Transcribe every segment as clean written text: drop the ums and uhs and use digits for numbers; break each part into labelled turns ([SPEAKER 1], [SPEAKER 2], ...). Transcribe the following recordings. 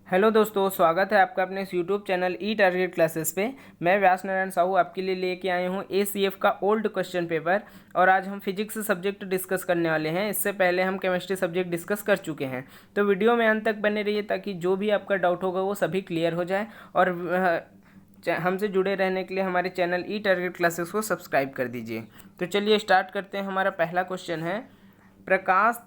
[SPEAKER 1] Hello दोस्तों, स्वागत है आपका अपने इस यूट्यूब चैनल ई टारगेट क्लासेस पे। मैं व्यास नारायण साहू आपके लिए लेके आए हूँ ACF का ओल्ड क्वेश्चन पेपर। और आज हम फिजिक्स सब्जेक्ट डिस्कस करने वाले हैं। इससे पहले हम केमिस्ट्री सब्जेक्ट डिस्कस कर चुके हैं। तो वीडियो में अंत तक बने रहिए ताकि जो भी आपका डाउट होगा वो सभी क्लियर हो जाए। और हमसे जुड़े रहने के लिए हमारे चैनल ई टारगेट क्लासेस को सब्सक्राइब कर दीजिए। तो चलिए स्टार्ट करते हैं। हमारा पहला क्वेश्चन है, प्रकाश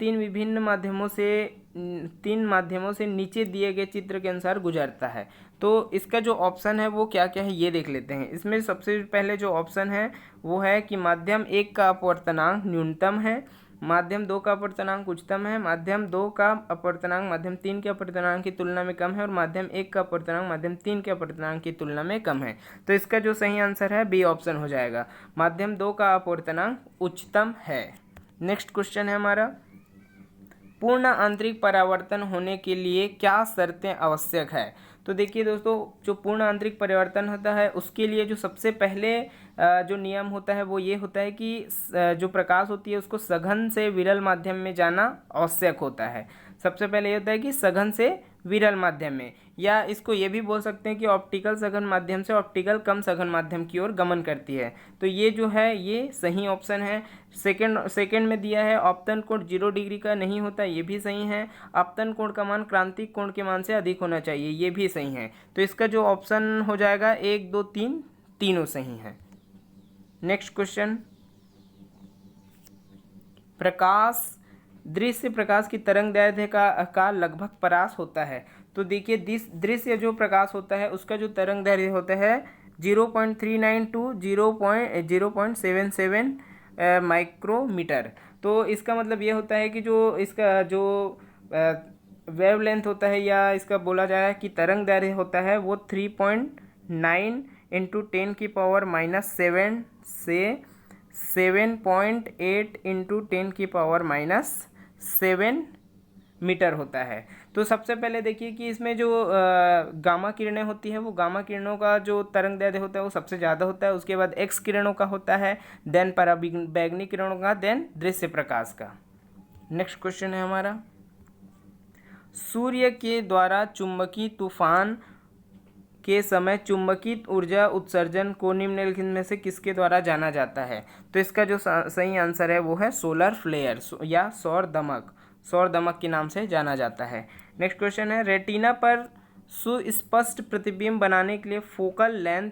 [SPEAKER 1] तीन माध्यमों से नीचे दिए गए चित्र के अनुसार गुजरता है। तो इसका जो ऑप्शन है वो क्या क्या है ये देख लेते हैं। इसमें सबसे पहले जो ऑप्शन है वो है कि माध्यम 1 का अपवर्तनांक न्यूनतम है, माध्यम 2 का अपवर्तनांक उच्चतम है, माध्यम 2 का अपवर्तनांक माध्यम 3 के अपवर्तनांक की तुलना में कम है, और माध्यम 1 का अपवर्तनांक माध्यम 3 के अपवर्तनांक की तुलना में कम है। तो इसका जो सही आंसर है बी ऑप्शन हो जाएगा, माध्यम 2 का अपवर्तनांक उच्चतम है। नेक्स्ट क्वेश्चन है हमारा, पूर्ण आंतरिक परावर्तन होने के लिए क्या शर्तें आवश्यक है। तो देखिए दोस्तों, जो पूर्ण आंतरिक परिवर्तन होता है उसके लिए जो सबसे पहले जो नियम होता है वो ये होता है कि जो प्रकाश होती है उसको सघन से विरल माध्यम में जाना आवश्यक होता है। सबसे पहले ये होता है कि सघन से विरल माध्यम में, या इसको ये भी बोल सकते हैं कि ऑप्टिकल सघन माध्यम से ऑप्टिकल कम सघन माध्यम की ओर गमन करती है। तो ये जो है ये सही ऑप्शन है। सेकंड में दिया है आपतन कोण 0 डिग्री का नहीं होता, ये भी सही है। आपतन कोण का मान क्रांतिक कोण के मान से अधिक होना चाहिए, ये भी सही है। तो इसका जो ऑप्शन हो जाएगा 1, 2, 3 तीनों सही है। नेक्स्ट क्वेश्चन, दृश्य प्रकाश की तरंग दैर्ध्य का लगभग परास होता है। तो देखिए दृश्य जो प्रकाश होता है उसका जो तरंग दैर्ध्य होता है 0.39 टू 0.77 माइक्रोमीटर। तो इसका मतलब ये होता है कि जो इसका जो वेवलेंथ होता है, या इसका बोला जाए कि तरंग दैर्ध्य होता है वो 3.9 इंटू 10⁻⁻7 से 7.8 इंटू 10⁻⁻7 मीटर होता है। तो सबसे पहले देखिए कि इसमें जो गामा किरणें होती हैं वो गामा किरणों का जो तरंग दैर्ध्य होता है वो सबसे ज़्यादा होता है। उसके बाद एक्स किरणों का होता है, देन पराबैंगनी किरणों का, देन दृश्य प्रकाश का। नेक्स्ट क्वेश्चन है हमारा, सूर्य के द्वारा चुंबकीय तूफान के समय चुंबकीय ऊर्जा उत्सर्जन को निम्नलिखित में से किसके द्वारा जाना जाता है। तो इसका जो सही आंसर है वो है सोलर फ्लेयर या सौर दमक के नाम से जाना जाता है। नेक्स्ट क्वेश्चन है, रेटिना पर सुस्पष्ट प्रतिबिंब बनाने के लिए फोकल लेंथ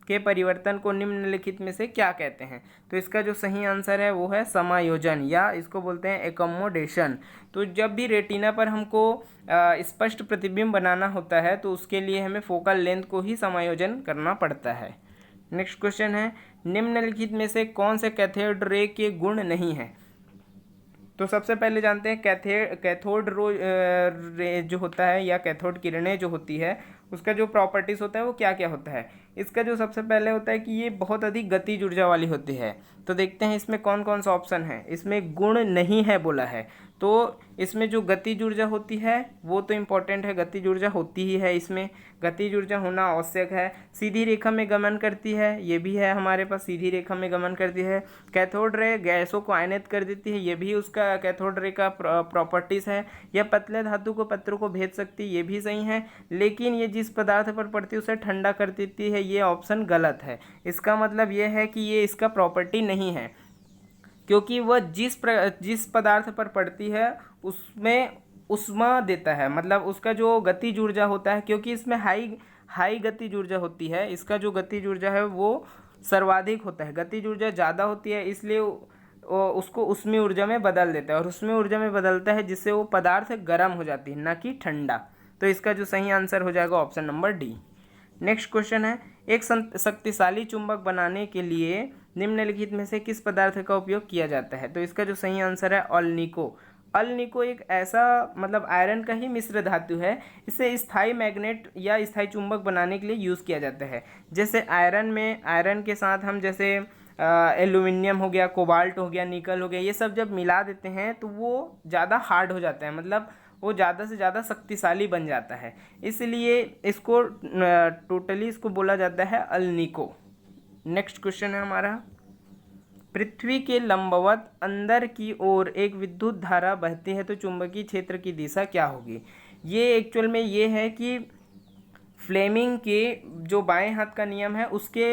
[SPEAKER 1] के परिवर्तन को निम्नलिखित में से क्या कहते हैं। तो इसका जो सही आंसर है वो है समायोजन, या इसको बोलते हैं एकोमोडेशन। तो जब भी रेटिना पर हमको स्पष्ट प्रतिबिंब बनाना होता है तो उसके लिए हमें फोकल लेंथ को ही समायोजन करना पड़ता है। नेक्स्ट क्वेश्चन है, निम्नलिखित में से कौन से कैथोड रे के गुण नहीं है। तो सबसे पहले जानते हैं कैथोड रे जो होता है, या कैथोड किरणें जो होती है उसका जो प्रॉपर्टीज़ होता है वो क्या क्या होता है। इसका जो सबसे पहले होता है कि ये बहुत अधिक गतिज ऊर्जा वाली होती है। तो देखते हैं इसमें कौन कौन सा ऑप्शन है। इसमें गुण नहीं है बोला है, तो इसमें जो गतिज ऊर्जा होती है वो तो इम्पोर्टेंट है, गतिज ऊर्जा होती ही है, इसमें गतिज ऊर्जा होना आवश्यक है। सीधी रेखा में गमन करती है, ये भी है हमारे पास, सीधी रेखा में गमन करती है। कैथोड रे गैसों को आयनित कर देती है, ये भी उसका कैथोड रे का प्रॉपर्टीज़ है। यह पतले धातु को पत्रों को भेज सकती है, ये भी सही है। लेकिन ये जिस पदार्थ पर पड़ती है उसे ठंडा कर देती है, ये ऑप्शन गलत है। इसका मतलब ये है कि ये इसका प्रॉपर्टी नहीं है, क्योंकि वह जिस पदार्थ पर पड़ती है उसमें उष्मा देता है, मतलब उसका जो गतिज ऊर्जा होता है, क्योंकि इसमें हाई गतिज ऊर्जा होती है, इसका जो गतिज ऊर्जा है वो सर्वाधिक होता है, गतिज ऊर्जा ज़्यादा होती है, इसलिए उसको उष्मीय ऊर्जा में बदल देता है, और उष्मीय ऊर्जा में बदलता है जिससे वो पदार्थ गर्म हो जाती है, ना कि ठंडा। तो इसका जो सही आंसर हो जाएगा option number D. Next question है, एक शक्तिशाली चुंबक बनाने के लिए निम्नलिखित में से किस पदार्थ का उपयोग किया जाता है। तो इसका जो सही आंसर है अल्निको। अल्निको एक ऐसा मतलब आयरन का ही मिश्र धातु है, इसे स्थायी मैग्नेट या स्थायी चुंबक बनाने के लिए यूज़ किया जाता है। जैसे आयरन के साथ हम जैसे एल्यूमिनियम हो गया, कोबाल्ट हो गया, निकल हो गया, ये सब जब मिला देते हैं तो वो ज़्यादा हार्ड हो जाता है, मतलब वो ज़्यादा से ज़्यादा शक्तिशाली बन जाता है, इसलिए इसको टोटली इसको बोला जाता है अल्निको। नेक्स्ट क्वेश्चन है हमारा, पृथ्वी के लंबवत अंदर की ओर एक विद्युत धारा बहती है तो चुंबकीय क्षेत्र की दिशा क्या होगी। ये एक्चुअल में ये है कि फ्लेमिंग के जो बाएं हाथ का नियम है उसके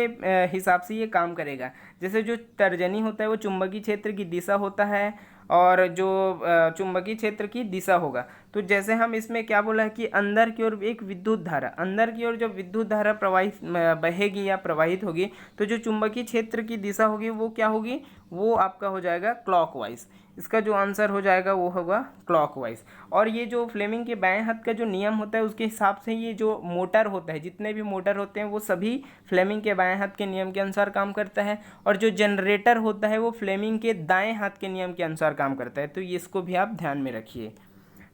[SPEAKER 1] हिसाब से ये काम करेगा। जैसे जो तर्जनी होता है वो चुंबकीय क्षेत्र की दिशा होता है और जो चुंबकीय क्षेत्र की दिशा होगा। तो जैसे हम इसमें क्या बोला है कि अंदर की ओर एक विद्युत धारा, अंदर की ओर जब विद्युत धारा प्रवाहित बहेगी या प्रवाहित होगी तो जो चुंबकीय क्षेत्र की दिशा होगी वो क्या होगी, वो आपका हो जाएगा क्लॉकवाइज। इसका जो आंसर हो जाएगा वो होगा क्लॉकवाइज। और ये जो फ्लेमिंग के बाएं हाथ का जो नियम होता है उसके हिसाब से ये जो मोटर होता है, जितने भी मोटर होते हैं वो सभी फ्लेमिंग के बाएं हाथ के नियम के अनुसार काम करता है। और जो जनरेटर होता है वो फ्लेमिंग के दाएं हाथ के नियम के अनुसार काम करता है। तो ये इसको भी आप ध्यान में रखिए।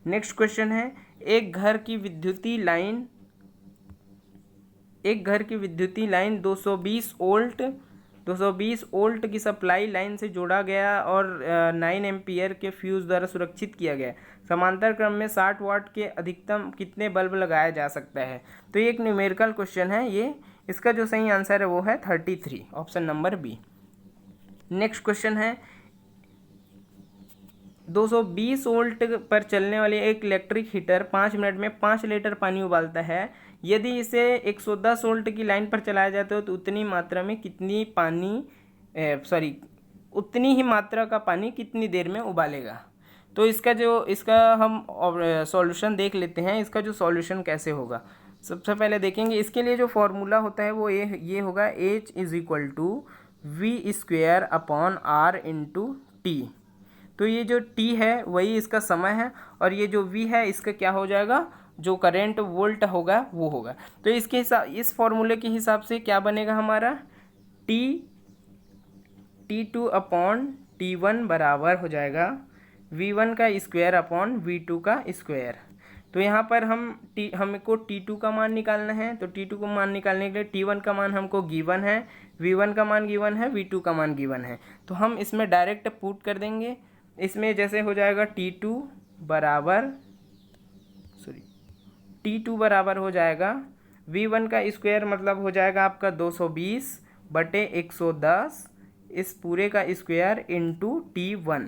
[SPEAKER 1] नेक्स्ट क्वेश्चन है, एक घर की विद्युतीय लाइन 220 वोल्ट की सप्लाई लाइन से जोड़ा गया और 9 एम्पियर के फ्यूज द्वारा सुरक्षित किया गया। समांतर क्रम में 60 वाट के अधिकतम कितने बल्ब लगाया जा सकता है। तो ये एक न्यूमेरिकल क्वेश्चन है ये। इसका जो सही आंसर है वो है 33, option number B. Next question है, 220 वोल्ट पर चलने वाली एक इलेक्ट्रिक हीटर 5 मिनट में 5 लीटर पानी उबालता है। यदि इसे 110 वोल्ट की लाइन पर चलाया जाता है तो उतनी ही मात्रा का पानी कितनी देर में उबालेगा। तो इसका हम सॉल्यूशन देख लेते हैं। इसका जो सॉल्यूशन कैसे होगा, सबसे पहले देखेंगे। इसके लिए जो फॉर्मूला होता है वो ये होगा, H=V²/R/T। तो ये जो T है वही इसका समय है और ये जो V है इसका क्या हो जाएगा, जो करंट वोल्ट होगा वो होगा। तो इस फॉर्मूले के हिसाब से क्या बनेगा हमारा, T2/T1 बराबर हो जाएगा V1 का स्क्वायर अपॉन V2 का स्क्वायर। तो यहाँ पर हमको T2 का मान निकालना है। तो T2 का मान निकालने के लिए T1 का मान हमको गिवन है, V1 का मान गिवन है, V2 का मान गिवन है। तो हम इसमें डायरेक्ट पुट कर देंगे। इसमें जैसे हो जाएगा T2 बराबर हो जाएगा V1 का स्क्वायर, मतलब हो जाएगा आपका 220/110 इस पूरे का स्क्वायर इंटू T1।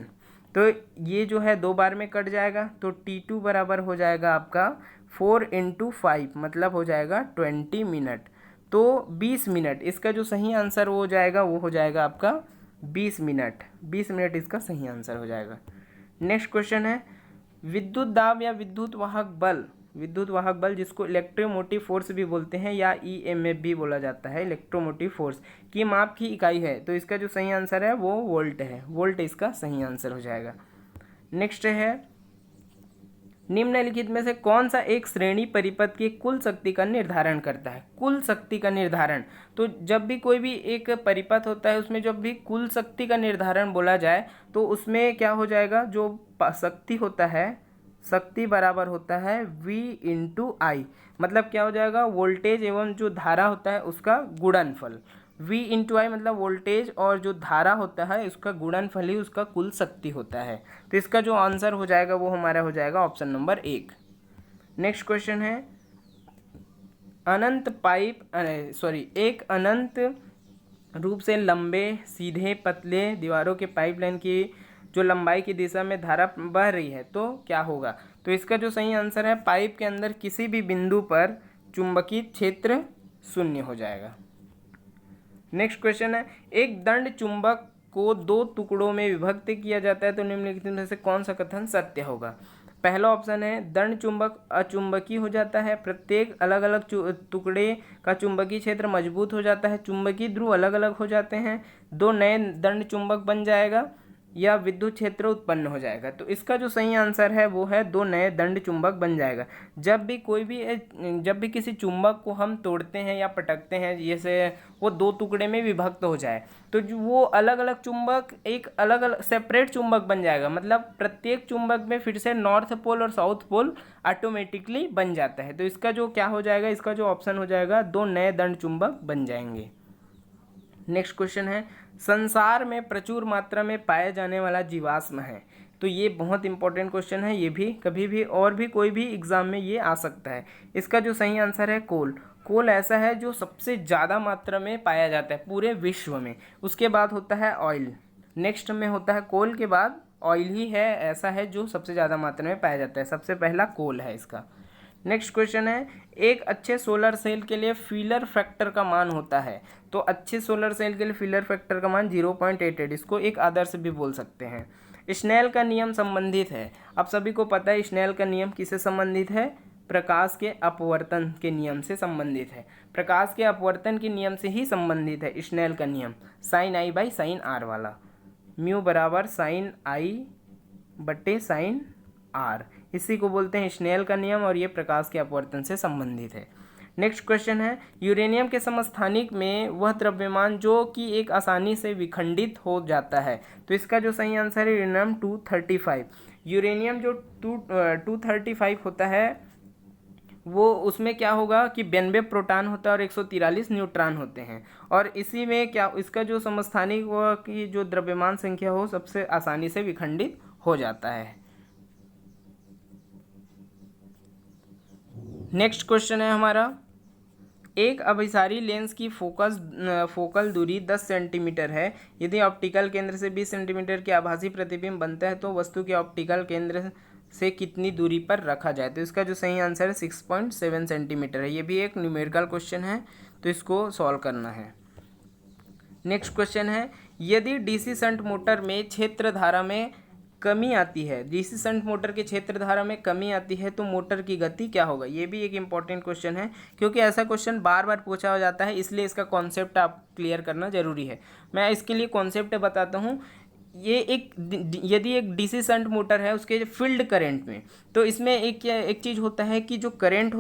[SPEAKER 1] तो ये जो है 2 बार में कट जाएगा। तो T2 बराबर हो जाएगा आपका 4 × 5, मतलब हो जाएगा 20 मिनट। तो 20 मिनट इसका जो सही आंसर हो जाएगा वो हो जाएगा आपका 20 मिनट। 20 मिनट इसका सही आंसर हो जाएगा। नेक्स्ट क्वेश्चन है, विद्युत दाब या विद्युत वाहक बल जिसको इलेक्ट्रोमोटिव फोर्स भी बोलते हैं या EMF भी बोला जाता है, इलेक्ट्रोमोटिव फोर्स की माप की इकाई है। तो इसका जो सही आंसर है वो वोल्ट है। वोल्ट इसका सही आंसर हो जाएगा। नेक्स्ट है, निम्नलिखित में से कौन सा एक श्रेणी परिपथ की कुल शक्ति का निर्धारण करता है। कुल शक्ति का निर्धारण, तो जब भी कोई भी एक परिपथ होता है उसमें जब भी कुल शक्ति का निर्धारण बोला जाए तो उसमें क्या हो जाएगा, जो शक्ति होता है, शक्ति बराबर होता है V/I। मतलब क्या हो जाएगा, वोल्टेज एवं जो धारा होता है उसका गुणनफल। V/I मतलब वोल्टेज और जो धारा होता है उसका गुणनफल ही उसका कुल शक्ति होता है। तो इसका जो आंसर हो जाएगा वो हमारा हो जाएगा ऑप्शन नंबर 1। नेक्स्ट क्वेश्चन है, एक अनंत रूप से लंबे सीधे पतले दीवारों के पाइपलाइन की जो लंबाई की दिशा में धारा बह रही है तो क्या होगा। तो इसका जो सही आंसर है, पाइप के अंदर किसी भी बिंदु पर चुंबकीय क्षेत्र 0 हो जाएगा। नेक्स्ट क्वेश्चन है, एक दंड चुंबक को 2 टुकड़ों में विभक्त किया जाता है तो निम्नलिखित में से कौन सा कथन सत्य होगा। पहला ऑप्शन है, दंड चुंबक अचुंबकीय हो जाता है, प्रत्येक अलग अलग टुकड़े का चुंबकीय क्षेत्र मजबूत हो जाता है, चुंबकीय ध्रुव अलग अलग हो जाते हैं, 2 नए दंड चुंबक बन जाएगा या विद्युत क्षेत्र उत्पन्न हो जाएगा। तो इसका जो सही आंसर है वो है 2 नए दंड चुंबक बन जाएगा। जब भी किसी चुंबक को हम तोड़ते हैं या पटकते हैं, जैसे वो 2 टुकड़े में विभक्त हो जाए तो जो वो अलग अलग चुंबक एक अलग अलग सेपरेट चुंबक बन जाएगा। मतलब प्रत्येक चुंबक में फिर से नॉर्थ पोल और साउथ पोल ऑटोमेटिकली बन जाता है। तो इसका जो क्या हो जाएगा, इसका जो ऑप्शन हो जाएगा 2 नए दंड चुंबक बन जाएंगे। नेक्स्ट क्वेश्चन है, संसार में प्रचुर मात्रा में पाया जाने वाला जीवाश्म है। तो ये बहुत इंपॉर्टेंट क्वेश्चन है, ये भी कभी भी और भी कोई भी एग्जाम में ये आ सकता है। इसका जो सही आंसर है कोल। कोल ऐसा है जो सबसे ज़्यादा मात्रा में पाया जाता है पूरे विश्व में। उसके बाद होता है ऑयल, नेक्स्ट में होता है कोल के बाद ऑयल ही है, ऐसा है जो सबसे ज़्यादा मात्रा में पाया जाता है। सबसे पहला कोल है इसका। नेक्स्ट क्वेश्चन है, एक अच्छे सोलर सेल के लिए फिलर फैक्टर का मान होता है। तो अच्छे सोलर सेल के लिए फिलर फैक्टर का मान 0.88, इसको एक आदर्श भी बोल सकते हैं। स्नेल का नियम संबंधित है। अब सभी को पता है स्नेल का नियम किससे संबंधित है? प्रकाश के अपवर्तन के नियम से संबंधित है। प्रकाश के अपवर्तन के नियम से ही संबंधित है स्नेल का नियम, sine i by sine r वाला। म्यू बराबर साइन आई बटे साइन आर, इसी को बोलते हैं स्नेल का नियम, और ये प्रकाश के अपवर्तन से संबंधित है। नेक्स्ट क्वेश्चन है, यूरेनियम के समस्थानिक में वह द्रव्यमान जो कि एक आसानी से विखंडित हो जाता है। तो इसका जो सही आंसर है यूरेनियम 235। यूरेनियम जो 235 होता है वो उसमें क्या होगा कि 92 प्रोटॉन होता है और 143 न्यूट्रॉन होते हैं, और इसी में क्या इसका जो समस्थानिक की जो द्रव्यमान संख्या हो सबसे आसानी से विखंडित हो जाता है। नेक्स्ट क्वेश्चन है हमारा, एक अभिसारी लेंस की फोकल दूरी 10 सेंटीमीटर है। यदि ऑप्टिकल केंद्र से 20 सेंटीमीटर के आभासी प्रतिबिंब बनता है तो वस्तु के ऑप्टिकल केंद्र से कितनी दूरी पर रखा जाए। तो इसका जो सही आंसर है 6.7 सेंटीमीटर है। ये भी एक न्यूमेरिकल क्वेश्चन है, तो इसको सॉल्व करना है। नेक्स्ट क्वेश्चन है, यदि डीसी शंट मोटर में क्षेत्र धारा में कमी आती है, डीसी शंट मोटर के क्षेत्र धारा में कमी आती है तो मोटर की गति क्या होगा। ये भी एक इंपॉर्टेंट क्वेश्चन है, क्योंकि ऐसा क्वेश्चन बार बार पूछा हो जाता है, इसलिए इसका कॉन्सेप्ट आप क्लियर करना जरूरी है। मैं इसके लिए कॉन्सेप्ट बताता हूँ। ये यदि एक डीसी शंट मोटर है उसके फील्ड करंट में, तो इसमें एक चीज़ होता है कि जो करंट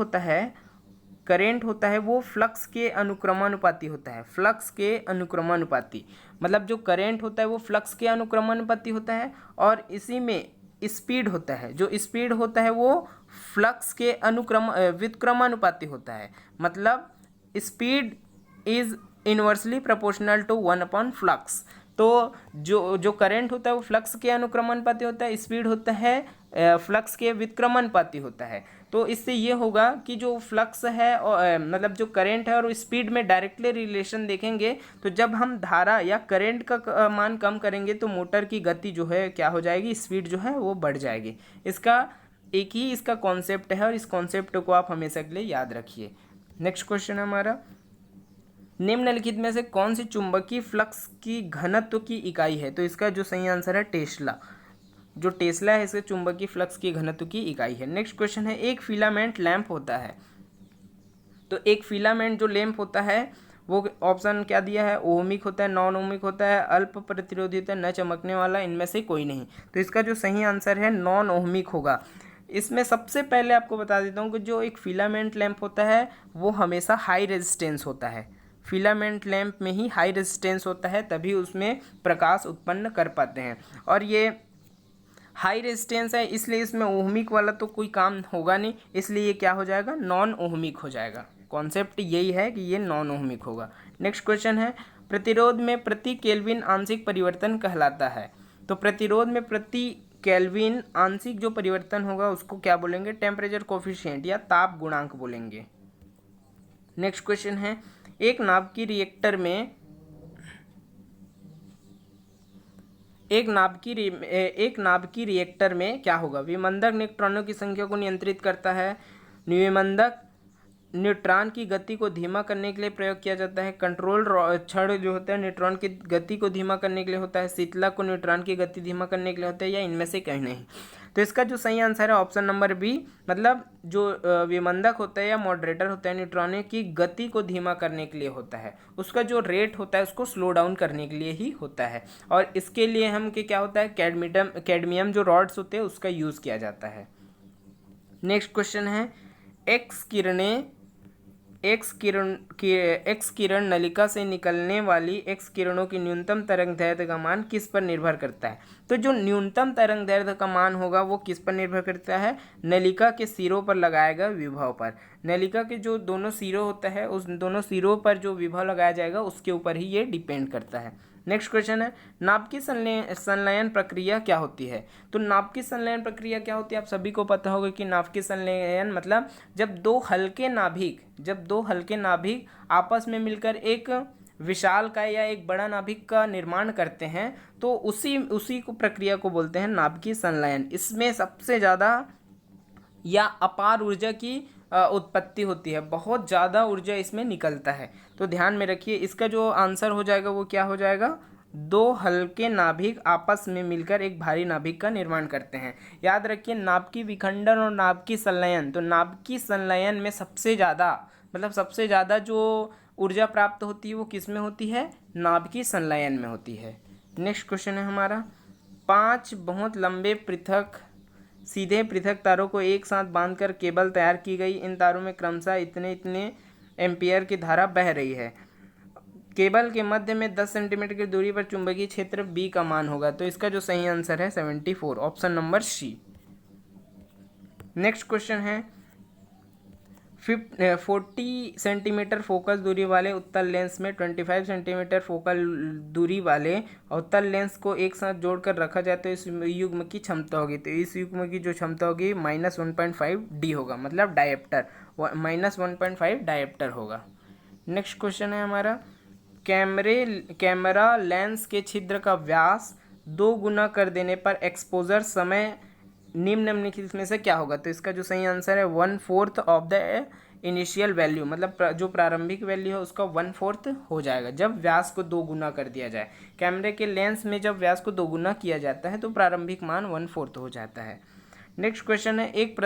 [SPEAKER 1] होता है वो फ्लक्स के अनुक्रमानुपाती होता है। फ्लक्स के अनुक्रमानुपाती मतलब जो करंट होता है वो फ्लक्स के अनुक्रमानुपाती होता है, और इसी में स्पीड होता है, जो स्पीड होता है वो फ्लक्स के व्युत्क्रमानुपाती होता है। मतलब speed is inversely proportional to 1/फ्लक्स। तो जो करंट होता है वो फ्लक्स के अनुक्रमानुपाती होता है, स्पीड होता है फ्लक्स के व्युत्क्रमानुपाती होता है। तो इससे ये होगा कि जो फ्लक्स है मतलब जो करंट है और स्पीड में डायरेक्टली रिलेशन देखेंगे, तो जब हम धारा या करंट का मान कम करेंगे तो मोटर की गति जो है क्या हो जाएगी, स्पीड जो है वो बढ़ जाएगी। इसका एक ही इसका कॉन्सेप्ट है, और इस कॉन्सेप्ट को आप हमेशा के लिए याद रखिए। नेक्स्ट क्वेश्चन है हमारा, निम्नलिखित में से कौन सी चुंबकीय फ्लक्स की घनत्व की इकाई है। तो इसका जो सही आंसर है टेस्ला। जो टेस्ला है इसके चुंबकीय फ्लक्स की घनत्व की इकाई है। नेक्स्ट क्वेश्चन है, एक फिलामेंट लैंप होता है। तो एक फिलामेंट जो लैंप होता है वो ऑप्शन क्या दिया है, ओहमिक होता है, नॉन ओहमिक होता है, अल्प प्रतिरोधी होता है, न चमकने वाला, इनमें से कोई नहीं। तो इसका जो सही आंसर है नॉन ओहमिक होगा। इसमें सबसे पहले आपको बता देता हूँ कि जो एक फिलामेंट लैंप होता है वो हमेशा हाई रेजिस्टेंस होता है। फिलामेंट लैंप में ही हाई रेजिस्टेंस होता है, तभी उसमें प्रकाश उत्पन्न कर पाते हैं। और ये हाई रेजिस्टेंस है इसलिए इसमें ओहमिक वाला तो कोई काम होगा नहीं, इसलिए ये क्या हो जाएगा, नॉन ओहमिक हो जाएगा। कॉन्सेप्ट यही है कि ये नॉन ओहमिक होगा। नेक्स्ट क्वेश्चन है, प्रतिरोध में प्रति केल्विन आंशिक परिवर्तन कहलाता है। तो प्रतिरोध में प्रति केल्विन आंशिक जो परिवर्तन होगा उसको क्या बोलेंगे, टेम्परेचर कोफिशिएंट या ताप गुणांक बोलेंगे। नेक्स्ट क्वेश्चन है, एक नाभिकीय रिएक्टर में क्या होगा, विमंदक न्यूट्रॉनों की संख्या को नियंत्रित करता है, विमंदक न्यूट्रॉन की गति को धीमा करने के लिए प्रयोग किया जाता है, कंट्रोल छड़ जो होता है न्यूट्रॉन की गति को धीमा करने के लिए होता है, शीतलक को न्यूट्रॉन की गति धीमा करने के लिए होता है, या इनमें से कहीं नहीं। तो इसका जो सही आंसर है ऑप्शन नंबर बी, मतलब जो विमंदक होता है या मॉडरेटर होता है न्यूट्रॉन की गति को धीमा करने के लिए होता है, उसका जो रेट होता है उसको स्लो डाउन करने के लिए ही होता है। और इसके लिए हम क्या होता है, कैडमियम जो रॉड्स होते हैं उसका यूज़ किया जाता है। नेक्स्ट क्वेश्चन है, एक्स किरण नलिका से निकलने वाली एक्स किरणों की न्यूनतम तरंगदैर्घ्य का मान किस पर निर्भर करता है। तो जो न्यूनतम तरंगदैर्घ्य का मान होगा वो किस पर निर्भर करता है, नलिका के सिरों पर लगाए गए विभव पर। नलिका के जो दोनों सिरों होता है उस दोनों सिरों पर जो विभव लगाया जाएगा उसके ऊपर ही ये डिपेंड करता है। नेक्स्ट क्वेश्चन है, नाभिकीय संलयन प्रक्रिया क्या होती है। तो नाभिकीय संलयन प्रक्रिया क्या होती है, आप सभी को पता होगा कि नाभिकीय संलयन मतलब जब दो हल्के नाभिक आपस में मिलकर एक विशालकाय या एक बड़ा नाभिक का निर्माण करते हैं तो उसी को प्रक्रिया को बोलते हैं नाभिकीय संलयन। इसमें सबसे ज़्यादा या अपार ऊर्जा की उत्पत्ति होती है, बहुत ज़्यादा ऊर्जा इसमें निकलता है। तो ध्यान में रखिए, इसका जो आंसर हो जाएगा वो क्या हो जाएगा, दो हल्के नाभिक आपस में मिलकर एक भारी नाभिक का निर्माण करते हैं। याद रखिए नाभिकीय विखंडन और नाभिकीय संलयन, तो नाभिकीय संलयन में सबसे ज़्यादा जो ऊर्जा प्राप्त होती है वो किस में होती है, नाभिकीय संलयन में होती है। नेक्स्ट क्वेश्चन है हमारा, 5 बहुत लंबे सीधे पृथक तारों को एक साथ बांधकर केबल तैयार की गई। इन तारों में क्रमशः इतने इतने एम्पियर की धारा बह रही है। केबल के मध्य में 10 सेंटीमीटर की दूरी पर चुंबकीय क्षेत्र B का मान होगा। तो इसका जो सही आंसर है 74, option number C. Next question है, 40 सेंटीमीटर फोकस दूरी वाले उत्तल लेंस में 25 सेंटीमीटर फोकल दूरी वाले अवतल लेंस को एक साथ जोड़कर रखा जाए तो इस युग्म की क्षमता होगी। तो इस युग्म की जो क्षमता होगी -1.5 D होगा, मतलब डायप्टर -1.5 डायप्टर होगा। नेक्स्ट क्वेश्चन है हमारा, कैमरा लेंस के छिद्र का व्यास 2 गुना कर देने पर एक्सपोजर समय निम्नलिखित में से क्या होगा। तो इसका जो सही आंसर है 1/4 ऑफ द इनिशियल वैल्यू, मतलब जो प्रारंभिक वैल्यू है उसका 1/4 हो जाएगा जब व्यास को 2 गुना कर दिया जाए। कैमरे के लेंस में जब व्यास को 2 गुना किया जाता है तो प्रारंभिक मान 1/4 हो जाता है। नेक्स्ट क्वेश्चन है, एक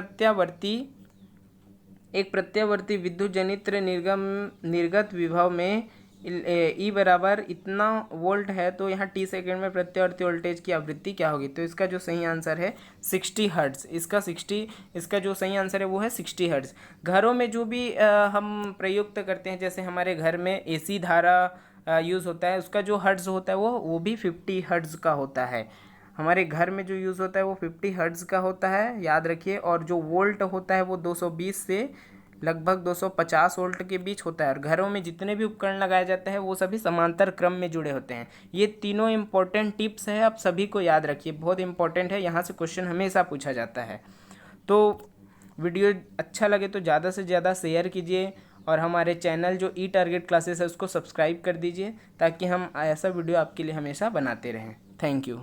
[SPEAKER 1] प्रत्यावर्ती विद्युत जनित्र निर्गत विभव में E बराबर इतना वोल्ट है तो यहाँ T सेकेंड में प्रत्यावर्ती वोल्टेज की आवृत्ति क्या होगी। तो इसका जो सही आंसर है 60 हर्ट्ज। इसका जो सही आंसर है वो है 60 हर्ट्ज। घरों में जो भी हम प्रयुक्त करते हैं, जैसे हमारे घर में AC धारा यूज़ होता है, उसका जो हर्ट्ज होता है वो भी 50 हर्ट्ज का होता है। हमारे घर में जो यूज़ होता है वो 50 हर्ट्ज का होता है, याद रखिए। और जो वोल्ट होता है वो 220 से लगभग 250 वोल्ट के बीच होता है। और घरों में जितने भी उपकरण लगाए जाते हैं वो सभी समांतर क्रम में जुड़े होते हैं। ये तीनों इंपॉर्टेंट टिप्स है, आप सभी को याद रखिए, बहुत इंपॉर्टेंट है, यहाँ से क्वेश्चन हमेशा पूछा जाता है। तो वीडियो अच्छा लगे तो ज़्यादा से ज़्यादा शेयर कीजिए और हमारे चैनल जो ई टारगेट क्लासेस है उसको सब्सक्राइब कर दीजिए ताकि हम ऐसा वीडियो आपके लिए हमेशा बनाते रहें। Thank you.